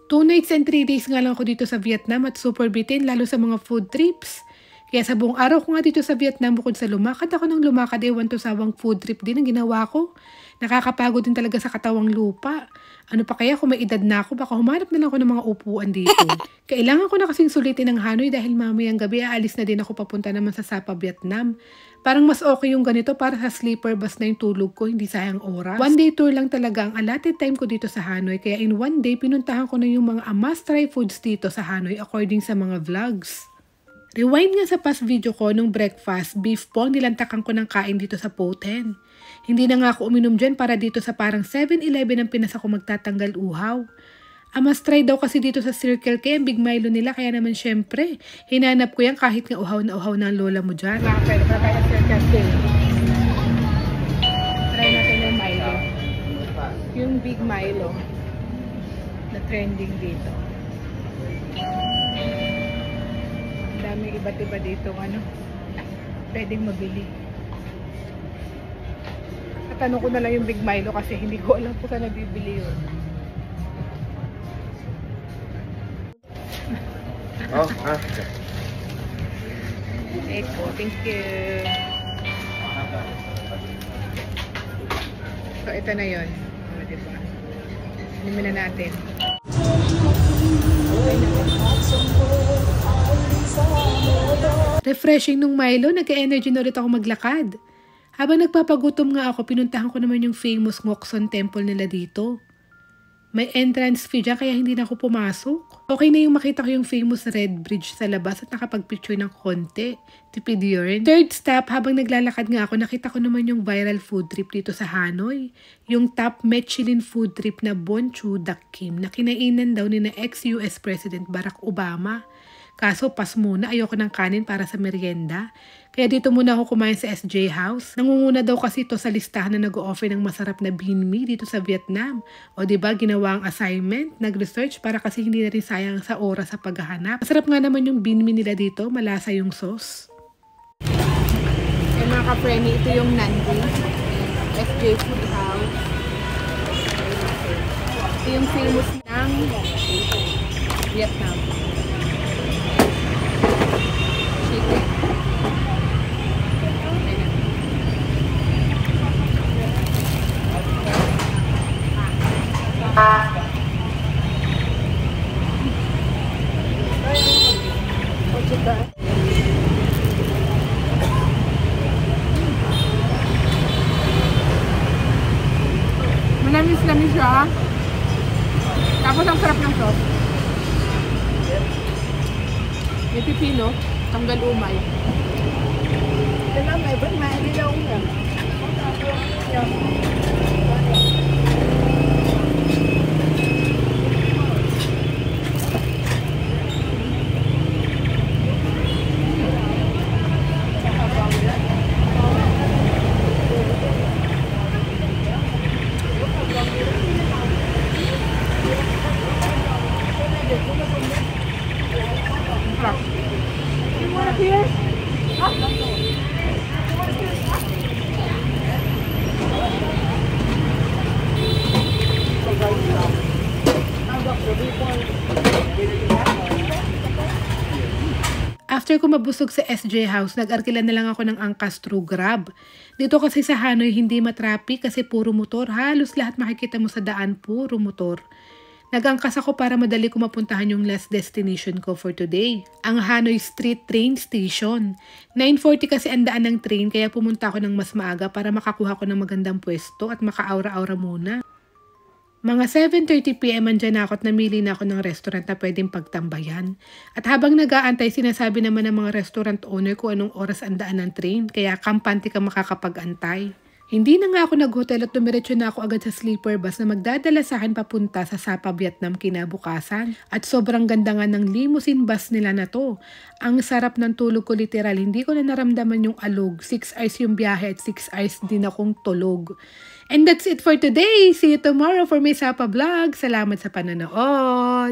2 nights and 3 days nga lang ako dito sa Vietnam at super bitin lalo sa mga food trips. Kaya sa buong araw ko nga dito sa Vietnam, bukod sa lumakad ako ng lumakad, ewan to sawang food trip din ang ginawa ko. Nakakapagod din talaga sa katawang lupa. Ano pa kaya kung may edad na ako, baka humanap na lang ako ng mga upuan dito. Kailangan ko na kasing sulitin ng Hanoi dahil mamayang gabi aalis na din ako papunta naman sa Sapa, Vietnam. Parang mas okay yung ganito para sa sleeper bus na yung tulog ko, hindi sayang oras. 1 day tour lang talaga ang allotted time ko dito sa Hanoi, kaya in 1 day pinuntahan ko na yung mga must-try foods dito sa Hanoi according sa mga vlogs. Rewind nga sa past video ko nung breakfast, beef po, nilantakan ko ng kain dito sa Poten. Hindi na nga ako uminom dyan para dito sa parang 7-Eleven ang pinasa ko magtatanggal uhaw. Must try daw kasi dito sa Circle K ang Big Milo nila, kaya naman syempre, hinanap ko yan kahit nga uhaw na ang lola mo dyan. Pwede pa tayo sa Circle K. Try natin yung Milo. Yung Big Milo na trending dito. Ang daming iba't iba dito pwedeng mabili. Tanong ko na lang yung Big Milo kasi hindi ko alam kung saan nabibili yun. Eko, thank you. So, ito na yun. Diba? Inumin na natin. Refreshing nung Milo, nagka-energy na ulit ako maglakad. Habang nagpapagutom nga ako, pinuntahan ko naman yung famous Ngokson Temple nila dito. May entrance fee dyan kaya hindi na ako pumasok. Okay na yung makita ko yung famous Red Bridge sa labas at nakapag-picture ng konti. Tipid yun. Third stop, habang naglalakad nga ako, nakita ko naman yung viral food trip dito sa Hanoi. Yung top Michelin food trip na Bon Chu Dak Kim na kinainan daw ni na ex-US President Barack Obama. Kaso pas muna, ayoko ng kanin para sa merienda. Kaya dito muna ako kumain sa SJ House. Nangunguna daw kasi ito sa listahan na nag-o-offer ng masarap na banh mi dito sa Vietnam. O diba, ginawa ang assignment, nag-research para kasi hindi na rin sayang sa oras sa paghahanap. Masarap nga naman yung banh mi nila dito, malasa yung sauce. Mga ka-premi, ito yung Nandi, SJ Food House. Ito yung famous ng Vietnam. Chicken. Manamis-lamis siya. Tapos ang sarap ng sauce. May pipino, tanggal umay. Ito lang, may ilaw nga. After ko mabusog sa SJ House, nag-arkila na lang ako ng angkas through Grab. Dito kasi sa Hanoi hindi matraffic kasi puro motor. Halos lahat makikita mo sa daan, puro motor. Nag-angkas ako para madali ko mapuntahan yung last destination ko for today. Ang Hanoi Street Train Station. 9:40 kasi ang daan ng train kaya pumunta ako ng mas maaga para makakuha ko ng magandang pwesto at maka-aura-aura muna. Mga 7:30 PM andyan ako at namili na ako ng restaurant na pwedeng pagtambayan. At habang nag-aantay, sinasabi naman ng mga restaurant owner kung anong oras ang daan ng train, kaya kampante ka makakapag-antay. Hindi na nga ako nag-hotel at dumiretso na ako agad sa sleeper bus na magdadala sa akin papunta sa Sapa, Vietnam kinabukasan. At sobrang ganda nga ng limousine bus nila na to. Ang sarap ng tulog ko literal, hindi ko na naramdaman yung alog. 6 hours yung biyahe at 6 hours din akong tulog. And that's it for today. See you tomorrow for my Sapa vlog. Salamat sa panonood.